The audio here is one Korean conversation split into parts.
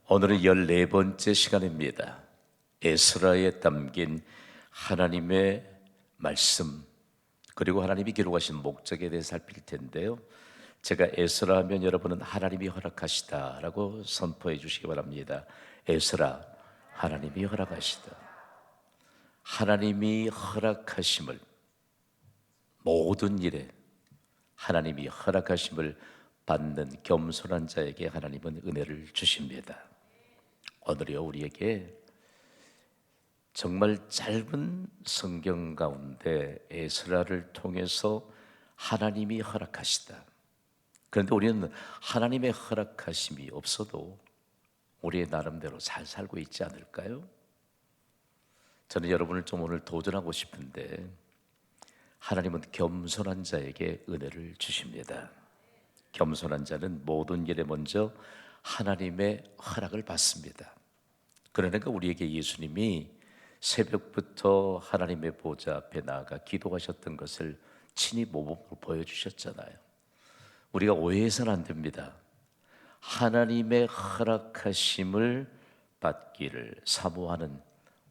오늘은 14번째 시간입니다. 에스라에 담긴 하나님의 말씀, 그리고 하나님이 기록하신 목적에 대해 살필 텐데요. 제가 에스라 하면 여러분은 하나님이 허락하시다라고 선포해 주시기 바랍니다. 에스라, 하나님이 허락하시다. 하나님이 허락하심을, 모든 일에 하나님이 허락하심을 받는 겸손한 자에게 하나님은 은혜를 주십니다. 오늘이요, 우리에게 정말 짧은 성경 가운데 에스라를 통해서 하나님이 허락하시다. 그런데 우리는 하나님의 허락하심이 없어도 우리의 나름대로 잘 살고 있지 않을까요? 저는 여러분을 좀 오늘 도전하고 싶은데, 하나님은 겸손한 자에게 은혜를 주십니다. 겸손한 자는 모든 일에 먼저 하나님의 허락을 받습니다. 그러니까 우리에게 예수님이 새벽부터 하나님의 보좌 앞에 나아가 기도하셨던 것을 친히 모범으로 보여주셨잖아요. 우리가 오해해서는 안 됩니다. 하나님의 허락하심을 받기를 사모하는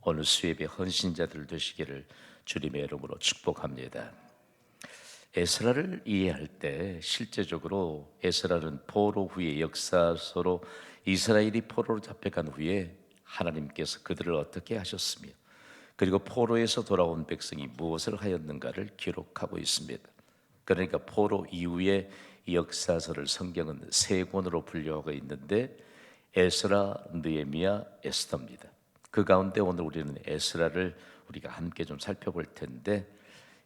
오늘 수협의 헌신자들 되시기를 주님의 이름으로 축복합니다. 에스라를 이해할 때 실제적으로 에스라는 포로 후의 역사서로 이스라엘이 포로로 잡혀간 후에 하나님께서 그들을 어떻게 하셨으며, 그리고 포로에서 돌아온 백성이 무엇을 하였는가를 기록하고 있습니다. 그러니까 포로 이후의 역사서를 성경은 세 권으로 분류하고 있는데, 에스라, 느헤미야, 에스더입니다. 그 가운데 오늘 우리는 에스라를 우리가 함께 좀 살펴볼 텐데,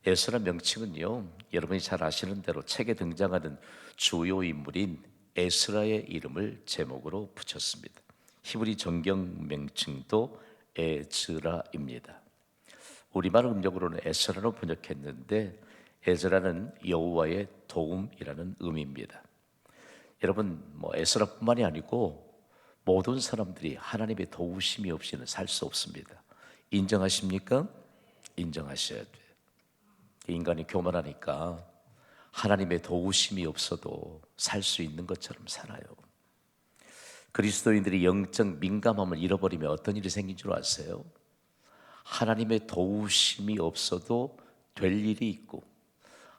에스라 명칭은요, 여러분이 잘 아시는 대로 책에 등장하는 주요 인물인 에스라의 이름을 제목으로 붙였습니다. 히브리 정경 명칭도 에즈라입니다. 우리말 음력으로는 에스라로 번역했는데, 에즈라는 여호와의 도움이라는 의미입니다. 여러분, 에스라뿐만이 아니고 모든 사람들이 하나님의 도우심이 없이는 살 수 없습니다. 인정하십니까? 인정하셔야 돼요. 인간이 교만하니까 하나님의 도우심이 없어도 살 수 있는 것처럼 살아요. 그리스도인들이 영적 민감함을 잃어버리면 어떤 일이 생긴 줄 아세요? 하나님의 도우심이 없어도 될 일이 있고,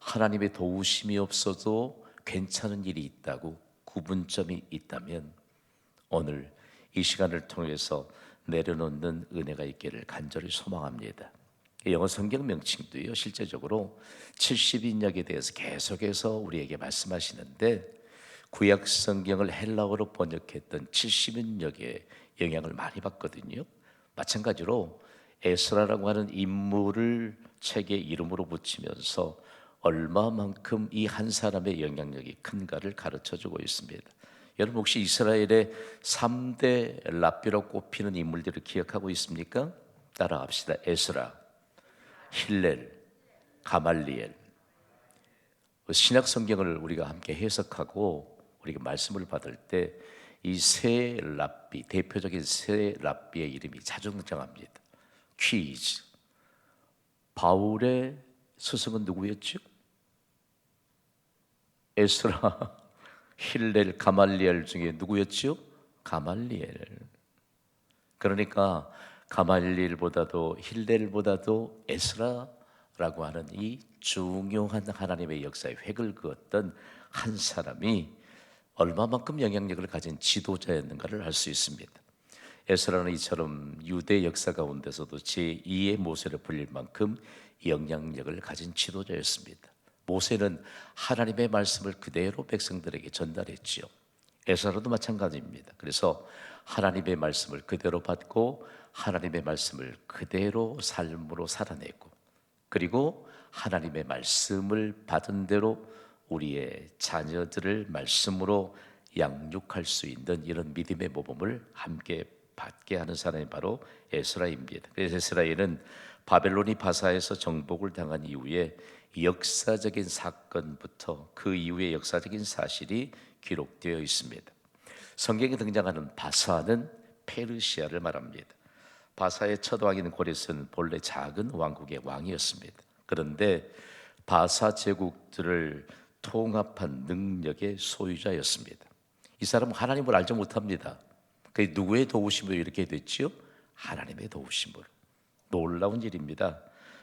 하나님의 도우심이 없어도 괜찮은 일이 있다고 구분점이 있다면, 오늘 이 시간을 통해서 내려놓는 은혜가 있기를 간절히 소망합니다. 영어 성경 명칭도요, 실제적으로 70인역에 대해서 계속해서 우리에게 말씀하시는데, 구약 성경을 헬라어로 번역했던 70인역의 영향을 많이 받거든요. 마찬가지로 에스라라고 하는 인물을 책의 이름으로 붙이면서 얼마만큼 이 한 사람의 영향력이 큰가를 가르쳐주고 있습니다. 여러분, 혹시 이스라엘의 3대 랍비로 꼽히는 인물들을 기억하고 있습니까? 따라합시다. 에스라, 힐렐, 가말리엘. 신약 성경을 우리가 함께 해석하고 우리가 말씀을 받을 때 이 세 랍비, 대표적인 세 랍비의 이름이 자주 등장합니다. 퀴즈. 바울의 스승은 누구였죠? 에스라, 힐렐, 가말리엘 중에 누구였죠? 가말리엘. 그러니까 가말리엘보다도 힐렐보다도 에스라라고 하는 이 중요한 하나님의 역사에 획을 그었던 한 사람이 얼마만큼 영향력을 가진 지도자였는가를 알 수 있습니다. 에스라는 이처럼 유대 역사 가운데서도 제2의 모세로 불릴 만큼 영향력을 가진 지도자였습니다. 모세는 하나님의 말씀을 그대로 백성들에게 전달했지요. 에스라도 마찬가지입니다. 그래서 하나님의 말씀을 그대로 받고 하나님의 말씀을 그대로 삶으로 살아내고, 그리고 하나님의 말씀을 받은 대로 우리의 자녀들을 말씀으로 양육할 수 있는 이런 믿음의 모범을 함께 받게 하는 사람이 바로 에스라입니다. 그래서 에스라에는 바벨론이 바사에서 정복을 당한 이후에 역사적인 사건부터 그 이후의 역사적인 사실이 기록되어 있습니다. 성경에 등장하는 바사는 페르시아를 말합니다. 바사의 첫 왕인 고레스는 본래 작은 왕국의 왕이었습니다. 그런데 바사 제국들을 통합한 능력의 소유자였습니다. 이 사람은 하나님을 알지 못합니다. 그 누구의 도우심으로 이렇게 됐지요? 하나님의 도우심으로. 놀라운 일입니다.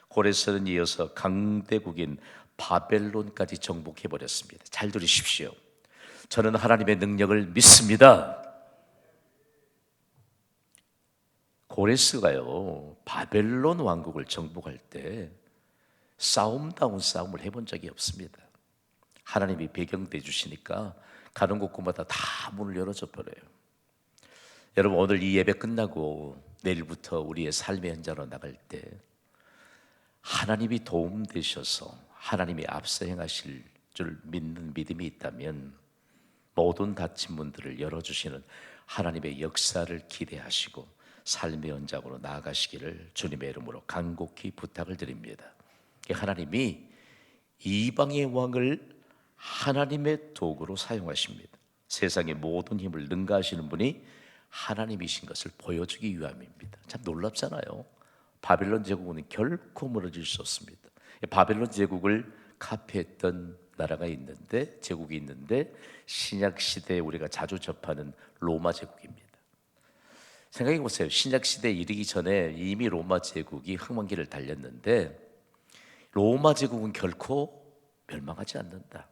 고레스는 이어서 강대국인 바벨론까지 정복해 버렸습니다. 잘 들으십시오. 저는 하나님의 능력을 믿습니다. 고레스가요, 바벨론 왕국을 정복할 때 싸움다운 싸움을 해본 적이 없습니다. 하나님이 배경돼 주시니까 가는 곳곳마다 다 문을 열어줘 버려요. 여러분, 오늘 이 예배 끝나고 내일부터 우리의 삶의 현장으로 나갈 때 하나님이 도움 되셔서 하나님이 앞서 행하실 줄 믿는 믿음이 있다면 모든 닫힌 문들을 열어주시는 하나님의 역사를 기대하시고 삶의 현장으로 나아가시기를 주님의 이름으로 간곡히 부탁을 드립니다. 하나님이 이방의 왕을 하나님의 도구로 사용하십니다. 세상의 모든 힘을 능가하시는 분이 하나님이신 것을 보여주기 위함입니다. 참 놀랍잖아요. 바벨론 제국은 결코 무너질 수 없습니다. 바벨론 제국을 카피했던 나라가 있는데, 제국이 있는데 신약 시대에 우리가 자주 접하는 로마 제국입니다. 생각해 보세요. 신약 시대에 이르기 전에 이미 로마 제국이 흥망기를 달렸는데 로마 제국은 결코 멸망하지 않는다.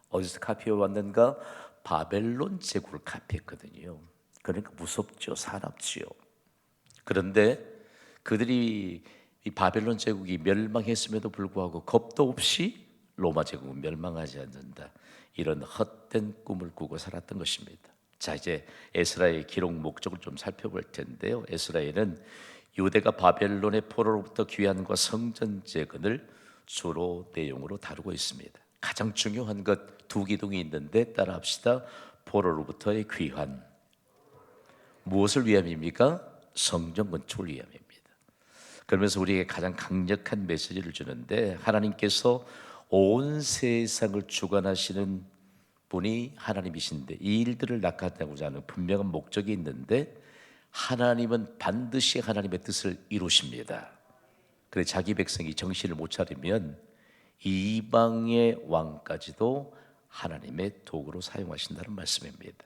어디서 카피해 왔는가? 바벨론 제국을 카피했거든요. 그러니까 무섭죠. 사납지요. 그런데 그들이 이 바벨론 제국이 멸망했음에도 불구하고 겁도 없이 로마 제국은 멸망하지 않는다. 이런 헛된 꿈을 꾸고 살았던 것입니다. 자, 이제 에스라의 기록 목적을 좀 살펴볼 텐데요. 에스라에는 유대가 바벨론의 포로로부터 귀환과 성전 재건을 주로 내용으로 다루고 있습니다. 가장 중요한 것 두 기둥이 있는데 따라합시다. 포로로부터의 귀환. 무엇을 위함입니까? 성전 건축을 위함입니다. 그러면서 우리에게 가장 강력한 메시지를 주는데, 하나님께서 온 세상을 주관하시는 분이 하나님이신데 이 일들을 낙하하고자 하는 분명한 목적이 있는데 하나님은 반드시 하나님의 뜻을 이루십니다. 그래 자기 백성이 정신을 못 차리면 이방의 왕까지도 하나님의 도구로 사용하신다는 말씀입니다.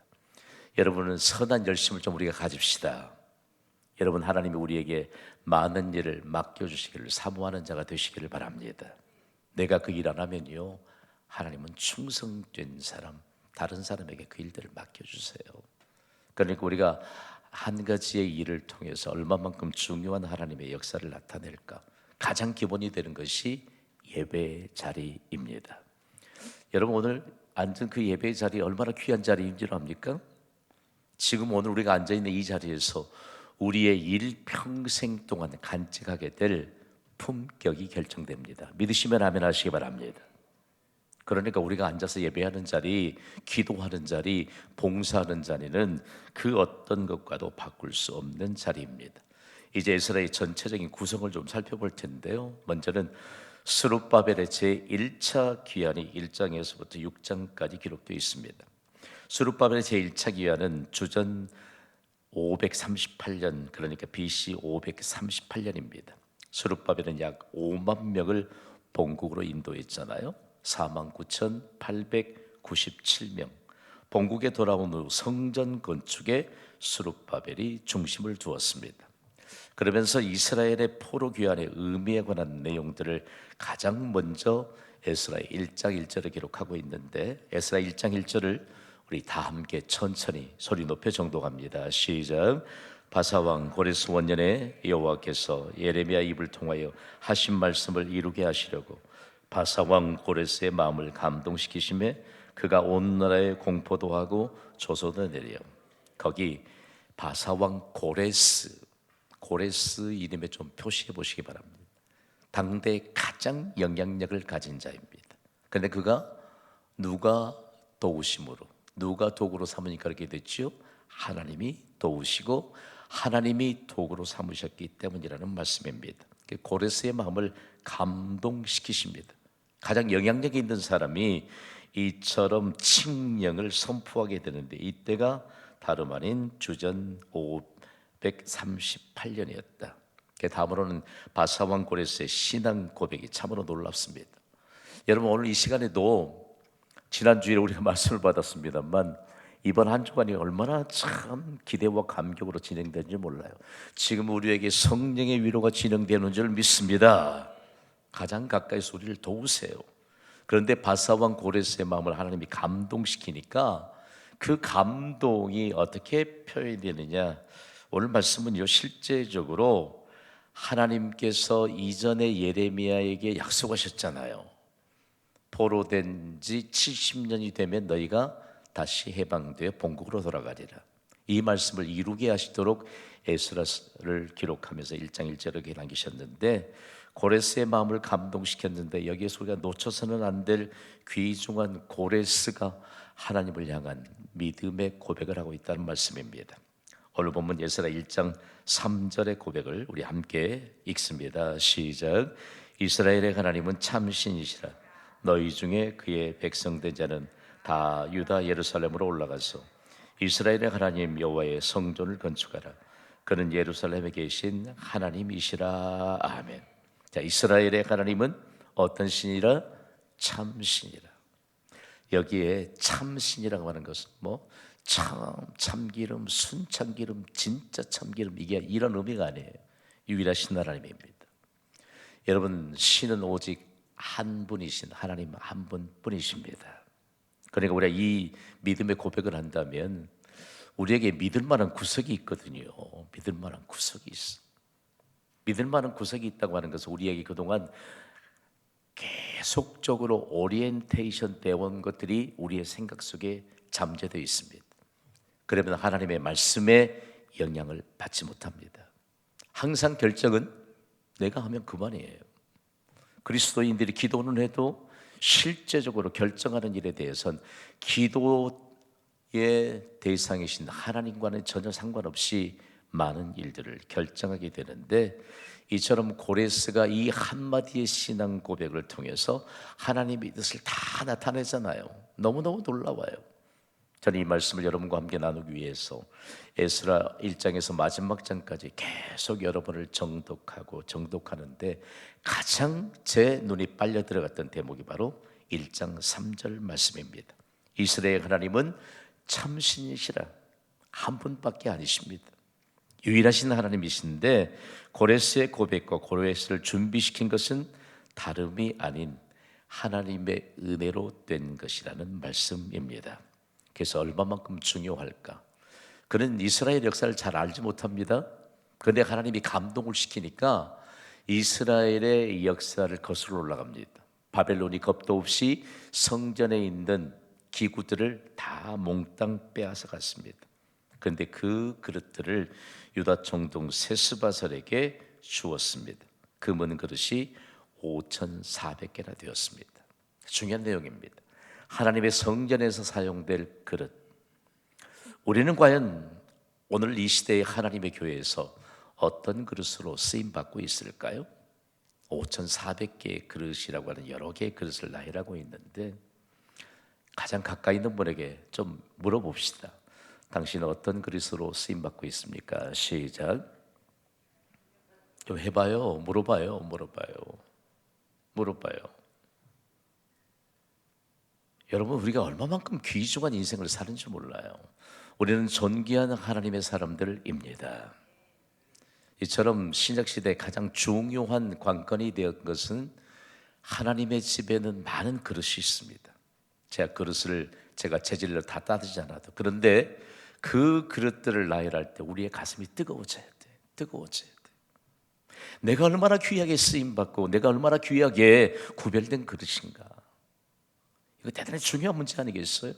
여러분은 선한 열심을 좀 우리가 가집시다. 여러분, 하나님이 우리에게 많은 일을 맡겨주시기를 사모하는 자가 되시기를 바랍니다. 내가 그 일 안 하면요, 하나님은 충성된 사람, 다른 사람에게 그 일들을 맡겨주세요. 그러니까 우리가 한 가지의 일을 통해서 얼마만큼 중요한 하나님의 역사를 나타낼까, 가장 기본이 되는 것이 예배 자리입니다. 여러분, 오늘 앉은 그 예배 자리 얼마나 귀한 자리인 줄 압니까? 지금 오늘 우리가 앉아있는 이 자리에서 우리의 일평생 동안 간직하게 될 품격이 결정됩니다. 믿으시면 아멘 하시기 바랍니다. 그러니까 우리가 앉아서 예배하는 자리, 기도하는 자리, 봉사하는 자리는 그 어떤 것과도 바꿀 수 없는 자리입니다. 이제 에스라의 전체적인 구성을 좀 살펴볼 텐데요. 먼저는 스룹바벨의 제1차 귀환이 1장에서부터 6장까지 기록되어 있습니다. 스룹바벨의 제1차 귀환은 주전 538년, 그러니까 BC 538년입니다. 스룹바벨은 약 5만 명을 본국으로 인도했잖아요. 49,897명. 본국에 돌아온 후 성전 건축에 스룹바벨이 중심을 두었습니다. 그러면서 이스라엘의 포로 귀환의 의미에 관한 내용들을 가장 먼저 에스라 1장 1절에 기록하고 있는데, 에스라 1장 1절을 우리 다 함께 천천히 소리 높여 정독합니다. 시작. 바사왕 고레스 원년에 여호와께서 예레미야 입을 통하여 하신 말씀을 이루게 하시려고 바사왕 고레스의 마음을 감동시키심에 그가 온 나라에 공포도 하고 조소도 내려. 거기 바사왕 고레스 이름에 좀 표시해 보시기 바랍니다. 당대 가장 영향력을 가진 자입니다. 그런데 그가 누가 도우심으로, 누가 도구로 삼으니까 그렇게 됐죠? 하나님이 도우시고 하나님이 도구로 삼으셨기 때문이라는 말씀입니다. 고레스의 마음을 감동시키십니다. 가장 영향력이 있는 사람이 이처럼 칙령을 선포하게 되는데, 이때가 다름 아닌 주전 538년이었다. 다음으로는 바사왕 고레스의 신앙 고백이 참으로 놀랍습니다. 여러분, 오늘 이 시간에도 지난주에 우리가 말씀을 받았습니다만 이번 한 주간이 얼마나 참 기대와 감격으로 진행되는지 몰라요. 지금 우리에게 성령의 위로가 진행되는 줄 믿습니다. 가장 가까이서 우리를 도우세요. 그런데 바사왕 고레스의 마음을 하나님이 감동시키니까 그 감동이 어떻게 표현되느냐, 오늘 말씀은요, 실제적으로 하나님께서 이전에 예레미야에게 약속하셨잖아요. 포로된 지 70년이 되면 너희가 다시 해방되어 본국으로 돌아가리라. 이 말씀을 이루게 하시도록 에스라를 기록하면서 1장 1절을 남기셨는데, 고레스의 마음을 감동시켰는데 여기에서 우리가 놓쳐서는 안 될 귀중한 고레스가 하나님을 향한 믿음의 고백을 하고 있다는 말씀입니다. 오늘 본문 에스라 1장 3절의 고백을 우리 함께 읽습니다. 시작. 이스라엘의 하나님은 참신이시라. 너희 중에 그의 백성된 자는 다 유다 예루살렘으로 올라가서 이스라엘의 하나님 여호와의 성전을 건축하라. 그는 예루살렘에 계신 하나님이시라. 아멘. 자, 이스라엘의 하나님은 어떤 신이라? 참신이라. 여기에 참신이라고 하는 것은 참기름, 순참기름, 진짜 참기름, 이게 이런 의미가 아니에요. 유일하신 하나님입니다. 여러분, 신은 오직 한 분이신 하나님 한 분뿐이십니다. 그러니까 우리가 이 믿음의 고백을 한다면 우리에게 믿을 만한 구석이 있거든요. 믿을 만한 구석이 있어. 믿을 만한 구석이 있다고 하는 것은 우리에게 그동안 계속적으로 오리엔테이션 되어 온 것들이 우리의 생각 속에 잠재되어 있습니다. 그러면 하나님의 말씀에 영향을 받지 못합니다. 항상 결정은 내가 하면 그만이에요. 그리스도인들이 기도는 해도 실제적으로 결정하는 일에 대해서는 기도의 대상이신 하나님과는 전혀 상관없이 많은 일들을 결정하게 되는데, 이처럼 고레스가 이 한마디의 신앙 고백을 통해서 하나님의 뜻을 다 나타내잖아요. 너무너무 놀라워요. 저는 이 말씀을 여러분과 함께 나누기 위해서 에스라 1장에서 마지막 장까지 계속 여러분을 정독하는데 가장 제 눈이 빨려 들어갔던 대목이 바로 1장 3절 말씀입니다. 이스라엘 하나님은 참신이시라. 한 분밖에 아니십니다. 유일하신 하나님이신데 고레스의 고백과 고레스를 준비시킨 것은 다름이 아닌 하나님의 은혜로 된 것이라는 말씀입니다. 그래서 얼마만큼 중요할까? 그는 이스라엘 역사를 잘 알지 못합니다. 그런데 하나님이 감동을 시키니까 이스라엘의 역사를 거슬러 올라갑니다. 바벨론이 겁도 없이 성전에 있는 기구들을 다 몽땅 빼앗아 갔습니다. 그런데 그 그릇들을 유다 총독 세스바살에게 주었습니다. 금은 그릇이 5,400개나 되었습니다. 중요한 내용입니다. 하나님의 성전에서 사용될 그릇. 우리는 과연 오늘 이 시대의 하나님의 교회에서 어떤 그릇으로 쓰임받고 있을까요? 5,400개의 그릇이라고 하는 여러 개의 그릇을 나열하고 있는데 가장 가까이 있는 분에게 좀 물어봅시다. 당신은 어떤 그릇으로 쓰임받고 있습니까? 시작. 좀 해봐요. 물어봐요. 여러분, 우리가 얼마만큼 귀중한 인생을 사는지 몰라요. 우리는 존귀한 하나님의 사람들입니다. 이처럼 신약시대에 가장 중요한 관건이 되었던 것은 하나님의 집에는 많은 그릇이 있습니다. 제가 그릇을 제가 재질로 다 따지지 않아도, 그런데 그 그릇들을 나열할 때 우리의 가슴이 뜨거워져야 돼. 내가 얼마나 귀하게 쓰임받고 내가 얼마나 귀하게 구별된 그릇인가. 이거 대단히 중요한 문제 아니겠어요?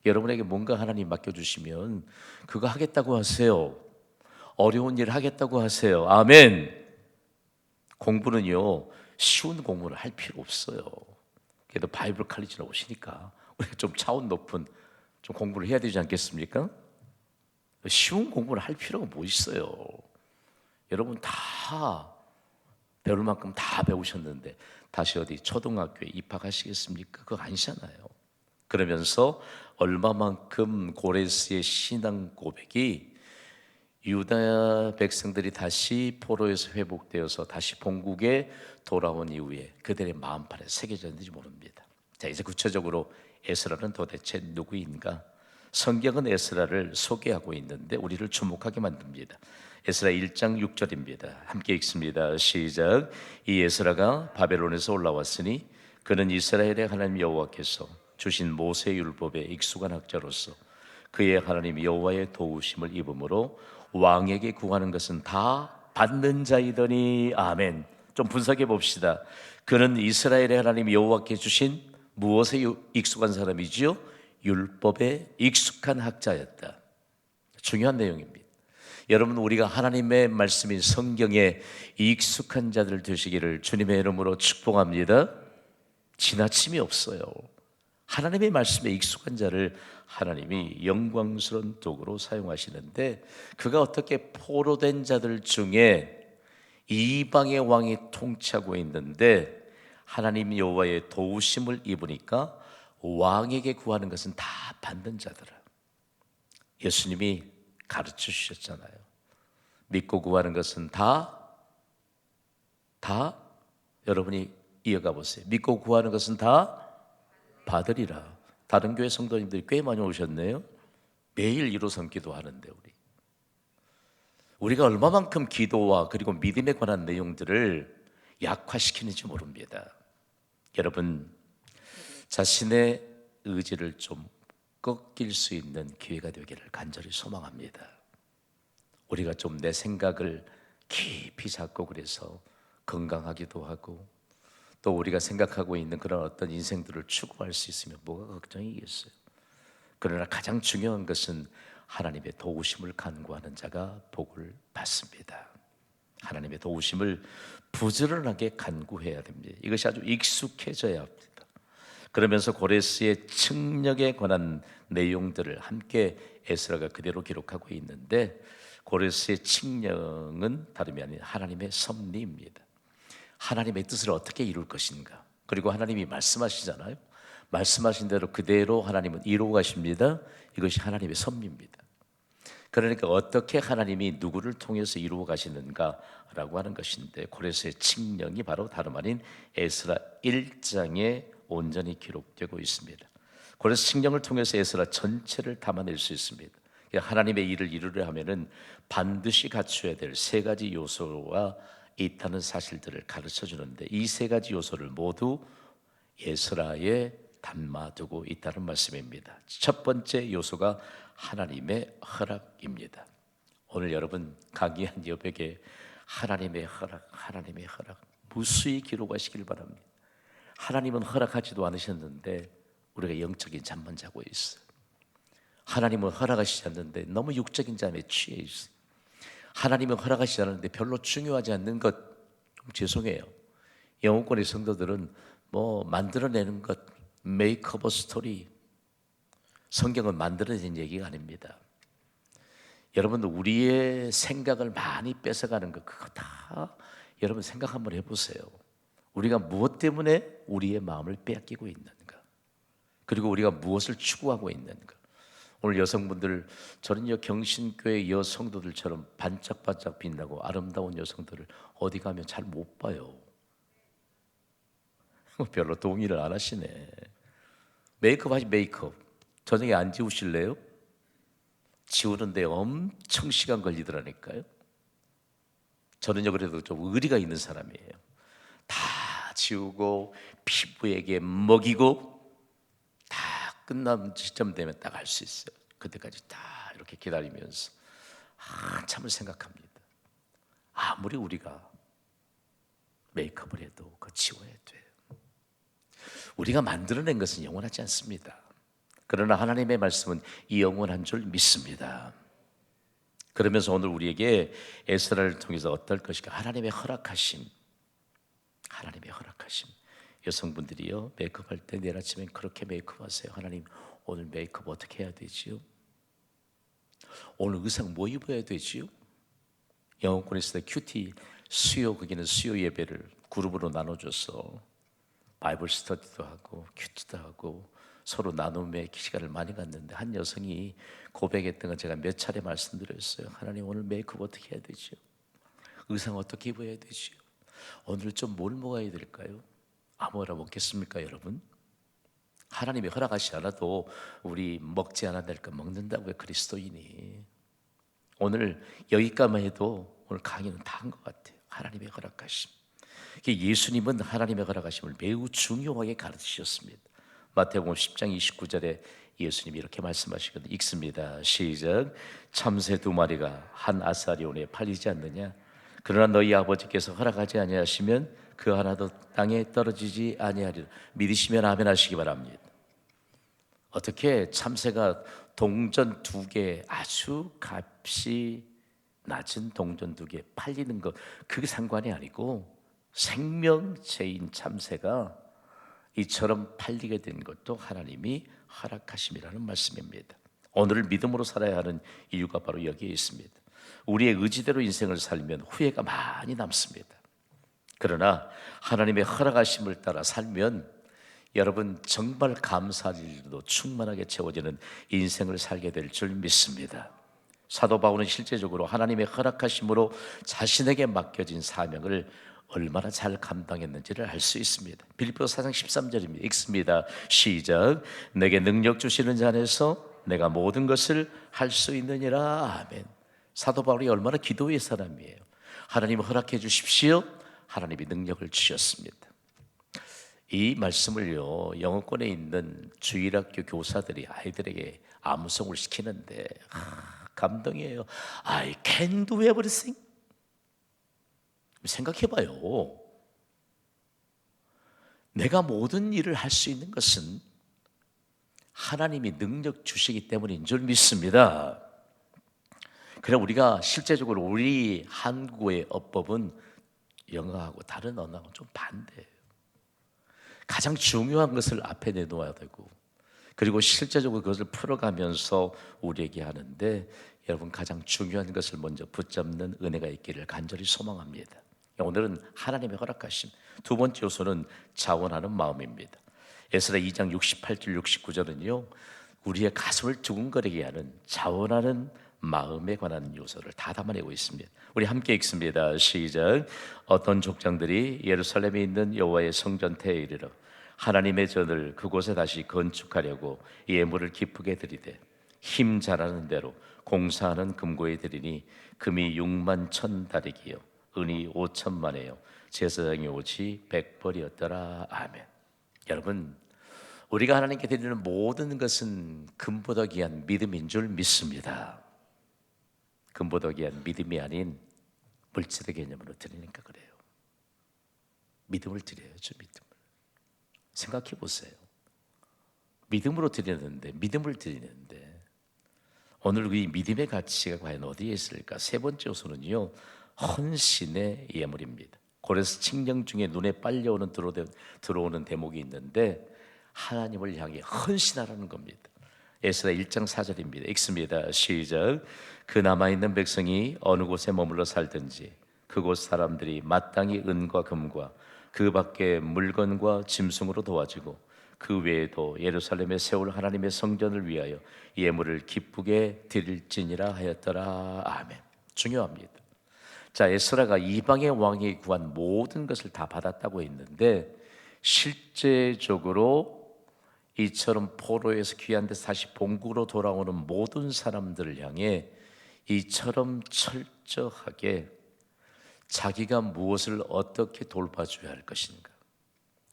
여러분에게 뭔가 하나님 맡겨주시면 그거 하겠다고 하세요. 어려운 일 하겠다고 하세요. 아멘. 공부는요, 쉬운 공부를 할 필요 없어요. 그래도 바이블 칼리지로 오시니까 우리가 좀 차원 높은 좀 공부를 해야 되지 않겠습니까? 쉬운 공부를 할 필요가 뭐 있어요? 여러분 다 배울 만큼 다 배우셨는데 다시 어디 초등학교에 입학하시겠습니까? 그거 아니잖아요. 그러면서 얼마만큼 고레스의 신앙 고백이 유다 백성들이 다시 포로에서 회복되어서 다시 본국에 돌아온 이후에 그들의 마음판에 새겨졌는지 모릅니다. 자, 이제 구체적으로 에스라는 도대체 누구인가? 성경은 에스라를 소개하고 있는데 우리를 주목하게 만듭니다. 에스라 1장 6절입니다. 함께 읽습니다. 시작. 이 에스라가 바벨론에서 올라왔으니 그는 이스라엘의 하나님 여호와께서 주신 모세 율법에 익숙한 학자로서 그의 하나님 여호와의 도우심을 입음으로 왕에게 구하는 것은 다 받는 자이더니. 아멘. 좀 분석해 봅시다. 그는 이스라엘의 하나님 여호와께 주신 무엇에 익숙한 사람이지요? 율법에 익숙한 학자였다. 중요한 내용입니다. 여러분, 우리가 하나님의 말씀인 성경에 익숙한 자들 되시기를 주님의 이름으로 축복합니다. 지나침이 없어요. 하나님의 말씀에 익숙한 자를 하나님이 영광스러운 도구로 사용하시는데, 그가 어떻게 포로된 자들 중에 이방의 왕이 통치하고 있는데 하나님 여호와의 도우심을 입으니까 왕에게 구하는 것은 다 받는 자더라. 예수님이 가르쳐 주셨잖아요. 믿고 구하는 것은 다 여러분이 이어가 보세요. 믿고 구하는 것은 다 받으리라. 다른 교회 성도님들이 꽤 많이 오셨네요. 매일 1호선 기도하는데 우리가 얼마만큼 기도와 그리고 믿음에 관한 내용들을 약화시키는지 모릅니다. 여러분, 자신의 의지를 좀 꺾일 수 있는 기회가 되기를 간절히 소망합니다. 우리가 좀 내 생각을 깊이 잡고 그래서 건강하기도 하고 또 우리가 생각하고 있는 그런 어떤 인생들을 추구할 수 있으면 뭐가 걱정이겠어요. 그러나 가장 중요한 것은 하나님의 도우심을 간구하는 자가 복을 받습니다. 하나님의 도우심을 부지런하게 간구해야 됩니다. 이것이 아주 익숙해져야 합니다. 그러면서 고레스의 측력에 관한 내용들을 함께 에스라가 그대로 기록하고 있는데, 고레스의 측령은 다름이 아닌 하나님의 섭리입니다. 하나님의 뜻을 어떻게 이룰 것인가. 그리고 하나님이 말씀하시잖아요. 말씀하신 대로 그대로 하나님은 이루어 가십니다. 이것이 하나님의 섭리입니다. 그러니까 어떻게 하나님이 누구를 통해서 이루어 가시는가라고 하는 것인데, 고레스의 칙령이 바로 다름 아닌 에스라 1장에 온전히 기록되고 있습니다. 고레스 칙령을 통해서 에스라 전체를 담아낼 수 있습니다. 하나님의 일을 이루려 하면은 반드시 갖춰야 될 세 가지 요소가 있다는 사실들을 가르쳐 주는데, 이 세 가지 요소를 모두 에스라에 담아두고 있다는 말씀입니다. 첫 번째 요소가 하나님의 허락입니다. 오늘 여러분 강의한 여백에 하나님의 허락 무수히 기록하시길 바랍니다. 하나님은 허락하지도 않으셨는데 우리가 영적인 잠만 자고 있어요. 하나님은 허락하시지 않는데 너무 육적인 잠에 취해 있어요. 하나님은 허락하시지 않는데 별로 중요하지 않는 것, 죄송해요. 영혼권의 성도들은 뭐 만들어내는 것, 메이크업 스토리, 성경은 만들어낸 얘기가 아닙니다. 여러분들 우리의 생각을 많이 뺏어가는 것, 그거 다 여러분 생각 한번 해보세요. 우리가 무엇 때문에 우리의 마음을 빼앗기고 있는가, 그리고 우리가 무엇을 추구하고 있는가. 오늘 여성분들, 저는 경신교회 여성도들처럼 반짝반짝 빛나고 아름다운 여성들을 어디 가면 잘 못 봐요. 별로 동의를 안 하시네. 메이크업 하시, 메이크업 저녁에 안 지우실래요? 지우는데 엄청 시간 걸리더라니까요. 저는요 그래도 좀 의리가 있는 사람이에요. 다 지우고 피부에게 먹이고 다 끝난 시점 되면 딱 알 수 있어요. 그때까지 다 이렇게 기다리면서 한참을 생각합니다. 아무리 우리가 메이크업을 해도 그거 지워야 돼요. 우리가 만들어낸 것은 영원하지 않습니다. 그러나 하나님의 말씀은 이 영원한 줄 믿습니다. 그러면서 오늘 우리에게 에스라를 통해서 어떨 것인가, 하나님의 허락하심. 여성분들이요 메이크업 할 때 내일 아침엔 그렇게 메이크업 하세요. 하나님 오늘 메이크업 어떻게 해야 되지요? 오늘 의상 뭐 입어야 되지요? 영어권에 있을 때 큐티 수요, 거기는 수요 예배를 그룹으로 나눠줘서 바이블 스터디도 하고 큐티도 하고 서로 나눔의 시간을 많이 갖는데, 한 여성이 고백했던 건 제가 몇 차례 말씀드렸어요. 하나님 오늘 메이크업 어떻게 해야 되지요? 의상 어떻게 입어야 되지요? 오늘 좀 뭘 먹어야 될까요? 아무거나 먹겠습니까 여러분? 하나님이 허락하지 않아도 우리 먹지 않아야 될 거 먹는다고요, 그리스도인이. 오늘 여기까지만 해도 오늘 강의는 다 한 것 같아요. 하나님의 허락하심. 예수님은 하나님의 허락하심을 매우 중요하게 가르치셨습니다. 마태복음 10장 29절에 예수님이 이렇게 말씀하시거든요. 읽습니다. 시작. 참새 2마리가 한 아사리온에 팔리지 않느냐? 그러나 너희 아버지께서 허락하지 아니하시면 그 하나도 땅에 떨어지지 아니하리라. 믿으시면 아멘 하시기 바랍니다. 어떻게 참새가 동전 2개, 아주 값이 낮은 동전 2개 팔리는 것, 그게 상관이 아니고 생명체인 참새가 이처럼 팔리게 된 것도 하나님이 허락하심이라는 말씀입니다. 오늘을 믿음으로 살아야 하는 이유가 바로 여기에 있습니다. 우리의 의지대로 인생을 살면 후회가 많이 남습니다. 그러나 하나님의 허락하심을 따라 살면 여러분 정말 감사할 일도 충만하게 채워지는 인생을 살게 될 줄 믿습니다. 사도 바울은 실제적으로 하나님의 허락하심으로 자신에게 맡겨진 사명을 얼마나 잘 감당했는지를 알 수 있습니다. 빌립보서 4장 13절입니다. 읽습니다. 시작. 내게 능력 주시는 자 안에서 내가 모든 것을 할 수 있느니라. 아멘. 사도 바울이 얼마나 기도의 사람이에요. 하나님 허락해 주십시오. 하나님이 능력을 주셨습니다. 이 말씀을요, 영어권에 있는 주일학교 교사들이 아이들에게 암송을 시키는데 감동이에요. I can do everything. 생각해봐요. 내가 모든 일을 할 수 있는 것은 하나님이 능력 주시기 때문인 줄 믿습니다. 그래 우리가 실제적으로 우리 한국의 어법은 영어하고 다른 언어하고 좀 반대예요. 가장 중요한 것을 앞에 내놓아야 되고, 그리고 실제적으로 그것을 풀어가면서 우리에게 하는데, 여러분 가장 중요한 것을 먼저 붙잡는 은혜가 있기를 간절히 소망합니다. 오늘은 하나님의 허락하심. 두 번째 요소는 자원하는 마음입니다. 에스라 2장 68절 69절은요 우리의 가슴을 두근거리게 하는 자원하는 마음에 관한 요소를 다 담아내고 있습니다. 우리 함께 읽습니다. 시작. 어떤 족장들이 예루살렘에 있는 여호와의 성전 태에 이르러 하나님의 전을 그곳에 다시 건축하려고 예물을 기쁘게 드리되 힘 잘하는 대로 공사하는 금고에 드리니 금이 6만 1,000다리기요 은이 5천만에요 제사장이 오지 100벌이었더라. 아멘. 여러분, 우리가 하나님께 드리는 모든 것은 금보다 귀한 믿음인 줄 믿습니다. 금보다 귀한 믿음이 아닌 물질의 개념으로 드리니까 그래요. 믿음을 드려야죠. 믿음을. 생각해 보세요. 믿음으로 드리는데, 믿음을 드리는데 오늘 이 믿음의 가치가 과연 어디에 있을까? 세 번째 요소는요 헌신의 예물입니다. 고레스 칙령 중에 눈에 빨려오는 들어오는 대목이 있는데 하나님을 향해 헌신하라는 겁니다. 에스라 1장 4절입니다. 읽습니다. 시작. 그 남아있는 백성이 어느 곳에 머물러 살든지 그곳 사람들이 마땅히 은과 금과 그 밖에 물건과 짐승으로 도와주고 그 외에도 예루살렘에 세울 하나님의 성전을 위하여 예물을 기쁘게 드릴지니라 하였더라. 아멘. 중요합니다. 자, 에스라가 이방의 왕이 구한 모든 것을 다 받았다고 했는데 실제적으로 이처럼 포로에서 귀한 데서 다시 본국으로 돌아오는 모든 사람들을 향해 이처럼 철저하게 자기가 무엇을 어떻게 돌봐줘야 할 것인가,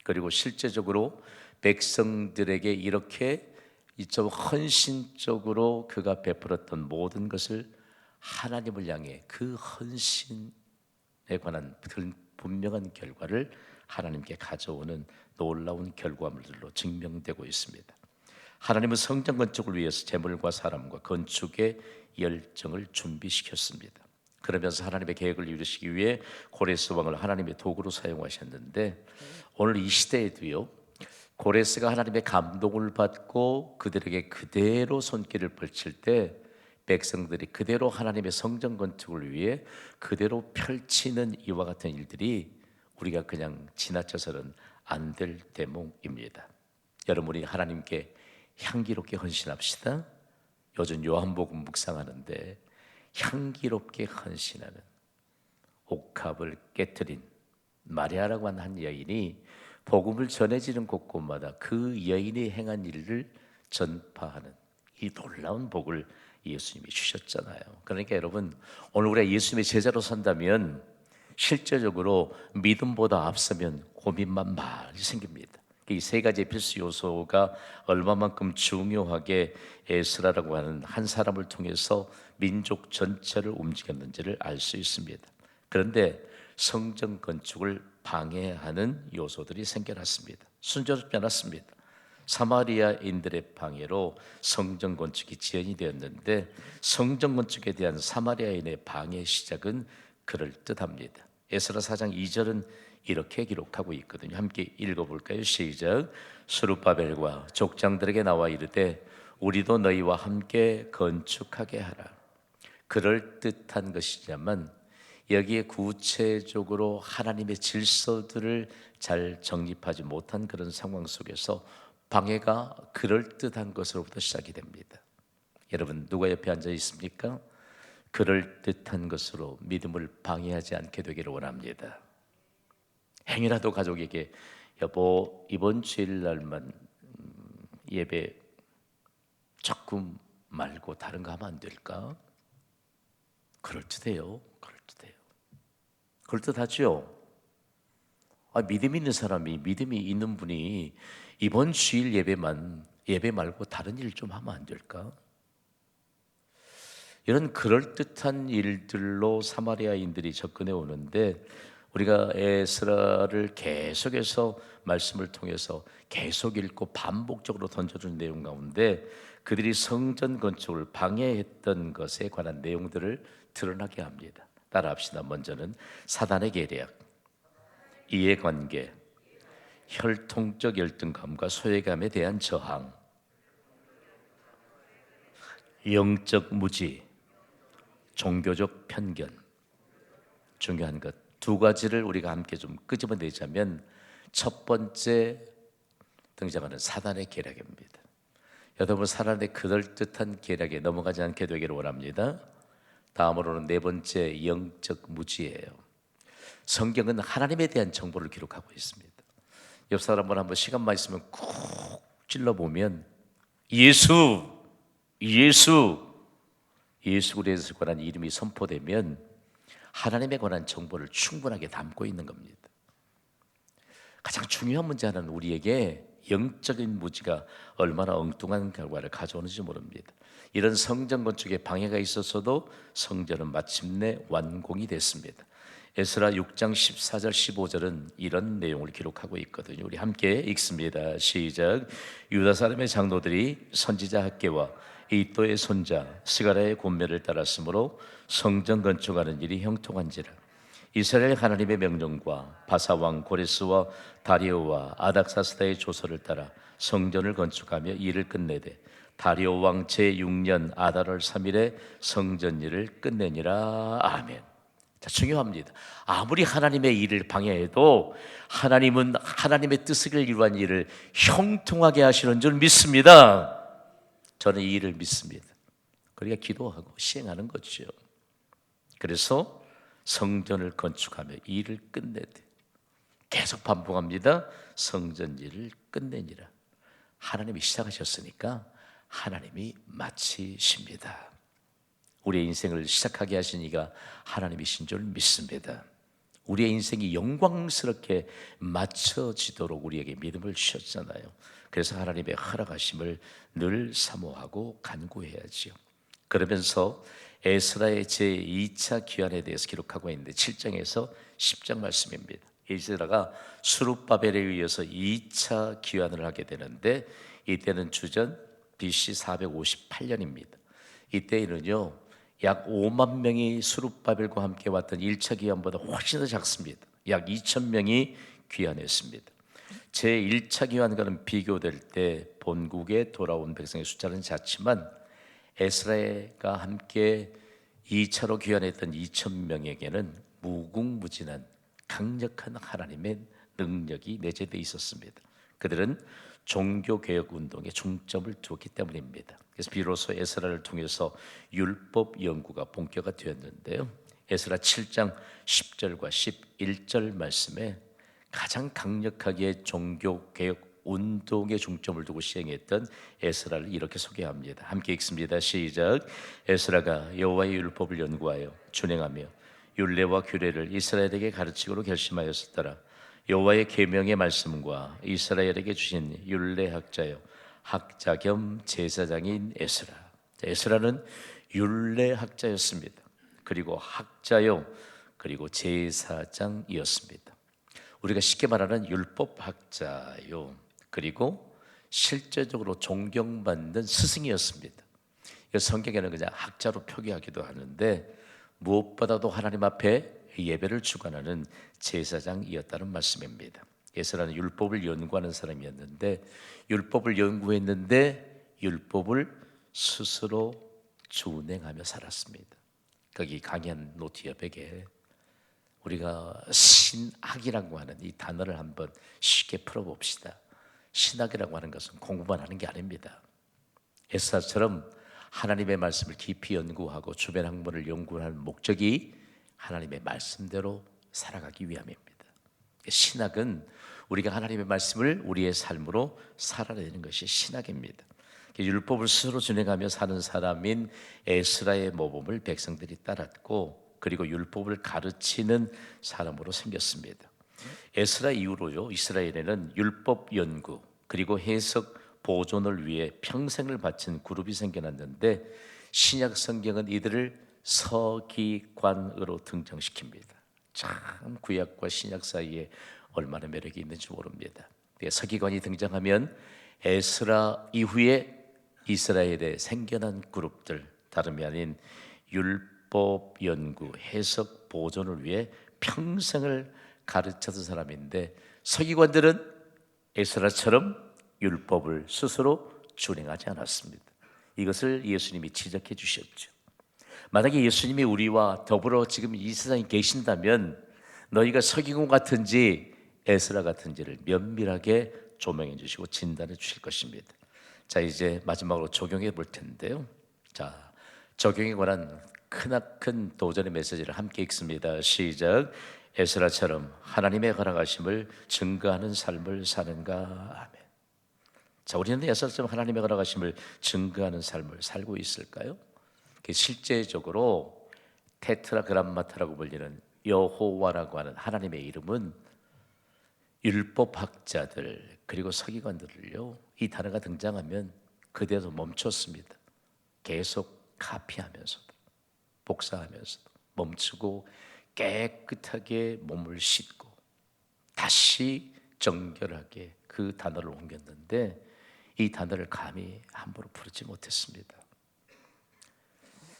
그리고 실제적으로 백성들에게 이렇게 이처럼 헌신적으로 그가 베풀었던 모든 것을 하나님을 향해 그 헌신에 관한 분명한 결과를 하나님께 가져오는 놀라운 결과물들로 증명되고 있습니다. 하나님은 성전 건축을 위해서 재물과 사람과 건축의 열정을 준비시켰습니다. 그러면서 하나님의 계획을 이루시기 위해 고레스 왕을 하나님의 도구로 사용하셨는데 오늘 이 시대에도요 고레스가 하나님의 감동을 받고 그들에게 그대로 손길을 펼칠 때 백성들이 그대로 하나님의 성전 건축을 위해 그대로 펼치는 이와 같은 일들이 우리가 그냥 지나쳐서는 안 될 대목입니다. 여러분이 하나님께 향기롭게 헌신합시다. 요즘 요한복음 묵상하는데 향기롭게 헌신하는 옥합을 깨트린 마리아라고 하는 한 여인이 복음을 전해지는 곳곳마다 그 여인이 행한 일을 전파하는 이 놀라운 복을 예수님이 주셨잖아요. 그러니까 여러분, 오늘 우리가 예수님의 제자로 산다면 실제적으로 믿음보다 앞서면 고민만 많이 생깁니다. 이 세 가지 필수 요소가 얼마만큼 중요하게 에스라라고 하는 한 사람을 통해서 민족 전체를 움직였는지를 알 수 있습니다. 그런데 성전 건축을 방해하는 요소들이 생겨났습니다. 순조롭지 않았습니다. 사마리아인들의 방해로 성전 건축이 지연이 되었는데 성전 건축에 대한 사마리아인의 방해 시작은 그럴듯합니다. 에스라 4장 2절은 이렇게 기록하고 있거든요. 함께 읽어볼까요? 시작. 스룹바벨과 족장들에게 나와 이르되 우리도 너희와 함께 건축하게 하라. 그럴듯한 것이지만 여기에 구체적으로 하나님의 질서들을 잘 정립하지 못한 그런 상황 속에서 방해가 그럴듯한 것으로부터 시작이 됩니다. 여러분, 누가 옆에 앉아 있습니까? 그럴듯한 것으로 믿음을 방해하지 않게 되기를 원합니다. 행여라도 가족에게 여보 이번 주일날만 예배 조금 말고 다른 거 하면 안 될까? 그럴듯해요. 그럴듯하죠. 믿음 있는 사람이, 믿음이 있는 분이 이번 주일 예배 말고 다른 일 좀 하면 안 될까? 이런 그럴듯한 일들로 사마리아인들이 접근해 오는데 우리가 에스라를 계속해서 말씀을 통해서 계속 읽고 반복적으로 던져준 내용 가운데 그들이 성전 건축을 방해했던 것에 관한 내용들을 드러나게 합니다. 따라합시다. 먼저는 사단의 계략, 이해관계, 혈통적 열등감과 소외감에 대한 저항, 영적 무지, 종교적 편견. 중요한 것 두 가지를 우리가 함께 좀 끄집어내자면 첫 번째 등장하는 사단의 계략입니다. 여러분, 사단의 그럴듯한 계략에 넘어가지 않게 되기를 원합니다. 다음으로는 네 번째 영적 무지예요. 성경은 하나님에 대한 정보를 기록하고 있습니다. 옆 사람을 한번 시간만 있으면 쿡 찔러보면 예수 그리스도에 관한 이름이 선포되면 하나님에 관한 정보를 충분하게 담고 있는 겁니다. 가장 중요한 문제 하나는 우리에게 영적인 무지가 얼마나 엉뚱한 결과를 가져오는지 모릅니다. 이런 성전 건축에 방해가 있었어도 성전은 마침내 완공이 됐습니다. 에스라 6장 14절 15절은 이런 내용을 기록하고 있거든요. 우리 함께 읽습니다. 시작. 유다 사람의 장로들이 선지자 학개와 이또의 손자 스가랴의 권면을 따랐으므로 성전 건축하는 일이 형통한지라. 이스라엘 하나님의 명령과 바사왕 고레스와 다리오와 아닥사스다의 조서를 따라 성전을 건축하며 일을 끝내되 다리오 왕 제6년 아달월 3일에 성전 일을 끝내니라. 아멘. 자, 중요합니다. 아무리 하나님의 일을 방해해도 하나님은 하나님의 뜻을 이루한 일을 형통하게 하시는 줄 믿습니다. 저는 이 일을 믿습니다. 그러니까 기도하고 시행하는 거죠. 그래서 성전을 건축하며 일을 끝내되 계속 반복합니다. 성전 일을 끝내니라. 하나님이 시작하셨으니까 하나님이 마치십니다. 우리의 인생을 시작하게 하신 이가 하나님이신 줄 믿습니다. 우리의 인생이 영광스럽게 마쳐지도록 우리에게 믿음을 주셨잖아요. 그래서 하나님의 허락하심을 늘 사모하고 간구해야지요. 그러면서 에스라의 제2차 귀환에 대해서 기록하고 있는데 7장에서 10장 말씀입니다. 에스라가 스룹바벨에 의해서 2차 귀환을 하게 되는데 이때는 주전 BC 458년입니다. 이때에는요 약 5만 명이 스룹바벨과 함께 왔던 1차 귀환보다 훨씬 더 작습니다. 약 2천 명이 귀환했습니다. 제1차 귀환과는 비교될 때 본국에 돌아온 백성의 숫자는 작지만 에스라가 함께 2차로 귀환했던 2천 명에게는 무궁무진한 강력한 하나님의 능력이 내재되어 있었습니다. 그들은 종교개혁 운동에 중점을 두었기 때문입니다. 그래서 비로소 에스라를 통해서 율법 연구가 본격화되었는데요. 에스라 7장 10절과 11절 말씀에 가장 강력하게 종교 개혁 운동에 중점을 두고 시행했던 에스라를 이렇게 소개합니다. 함께 읽습니다. 시작. 에스라가 여호와의 율법을 연구하여 준행하며 율례와 규례를 이스라엘에게 가르치기로 결심하였었더라. 여호와의 계명의 말씀과 이스라엘에게 주신 율례학자요 학자 겸 제사장인 에스라. 에스라는 율례학자였습니다. 그리고 학자요 그리고 제사장이었습니다. 우리가 쉽게 말하는 율법학자요 그리고 실제적으로 존경받는 스승이었습니다. 성경에는 그냥 학자로 표기하기도 하는데 무엇보다도 하나님 앞에 예배를 주관하는 제사장이었다는 말씀입니다. 에스라는 율법을 연구하는 사람이었는데 율법을 연구했는데 율법을 스스로 준행하며 살았습니다. 거기 강연 노트 옆에 우리가 신학이라고 하는 이 단어를 한번 쉽게 풀어봅시다. 신학이라고 하는 것은 공부만 하는 게 아닙니다. 에스라처럼 하나님의 말씀을 깊이 연구하고 주변 학문을 연구하는 목적이 하나님의 말씀대로 살아가기 위함입니다. 신학은 우리가 하나님의 말씀을 우리의 삶으로 살아내는 것이 신학입니다. 율법을 스스로 준행하며 사는 사람인 에스라의 모범을 백성들이 따랐고 그리고 율법을 가르치는 사람으로 생겼습니다. 에스라 이후로요 이스라엘에는 율법 연구 그리고 해석 보존을 위해 평생을 바친 그룹이 생겨났는데 신약 성경은 이들을 서기관으로 등장시킵니다. 참 구약과 신약 사이에 얼마나 매력이 있는지 모릅니다. 서기관이 등장하면 에스라 이후에 이스라엘에 생겨난 그룹들 다름이 아닌 율법 연구, 해석, 보존을 위해 평생을 가르쳤던 사람인데 서기관들은 에스라처럼 율법을 스스로 준행하지 않았습니다. 이것을 예수님이 지적해 주셨죠. 만약에 예수님이 우리와 더불어 지금 이 세상에 계신다면 너희가 서기관 같은지 에스라 같은지를 면밀하게 조명해 주시고 진단해 주실 것입니다. 자, 이제 마지막으로 적용해 볼 텐데요. 자, 적용에 관한 크나큰 도전의 메시지를 함께 읽습니다. 시작. 에스라처럼 하나님의 허락하심을 증거하는 삶을 사는가? 아멘. 자, 우리는 에스라처럼 하나님의 허락하심을 증거하는 삶을 살고 있을까요? 실제적으로 테트라그람마타라고 불리는 여호와라고 하는 하나님의 이름은 율법학자들 그리고 서기관들을요 이 단어가 등장하면 그대로 멈췄습니다. 계속 카피하면서도 복사하면서도 멈추고 깨끗하게 몸을 씻고 다시 정결하게 그 단어를 옮겼는데 이 단어를 감히 함부로 부르지 못했습니다.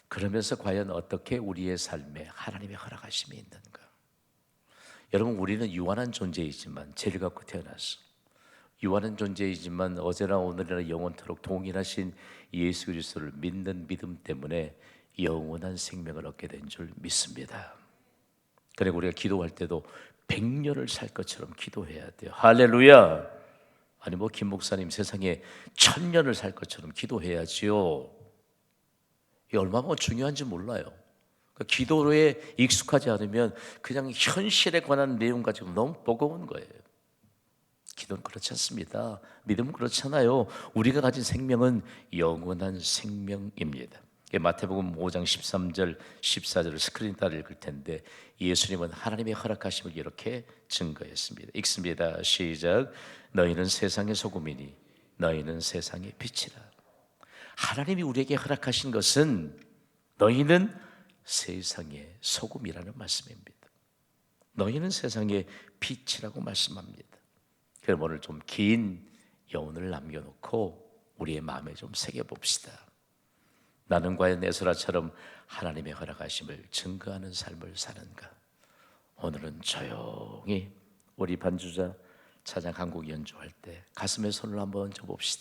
그러면서 과연 어떻게 우리의 삶에 하나님의 허락하심이 있는가? 여러분, 우리는 유한한 존재이지만 죄를 갖고 태어났어. 유한한 존재이지만 어제나 오늘이나 영원토록 동일하신 예수 그리스도를 믿는 믿음 때문에 영원한 생명을 얻게 된 줄 믿습니다. 그리고 우리가 기도할 때도 100년을 살 것처럼 기도해야 돼요. 할렐루야. 아니 김 목사님 세상에 1000년을 살 것처럼 기도해야지요. 이게 얼마나 중요한지 몰라요. 그러니까 기도에 익숙하지 않으면 그냥 현실에 관한 내용 가지고 너무 버거운 거예요. 기도는 그렇지 않습니다. 믿음은 그렇잖아요. 우리가 가진 생명은 영원한 생명입니다. 마태복음 5장 13절 14절을 스크린 따라 읽을 텐데 예수님은 하나님의 허락하심을 이렇게 증거했습니다. 읽습니다. 시작. 너희는 세상의 소금이니 너희는 세상의 빛이라. 하나님이 우리에게 허락하신 것은 너희는 세상의 소금이라는 말씀입니다. 너희는 세상의 빛이라고 말씀합니다. 그럼 오늘 좀 긴 여운을 남겨놓고 우리의 마음에 좀 새겨봅시다. 나는 과연 에스라처럼 하나님의 허락하심을 증거하는 삶을 사는가? 오늘은 조용히 우리 반주자 찬양 한 곡 연주할 때 가슴에 손을 한번 얹어봅시다.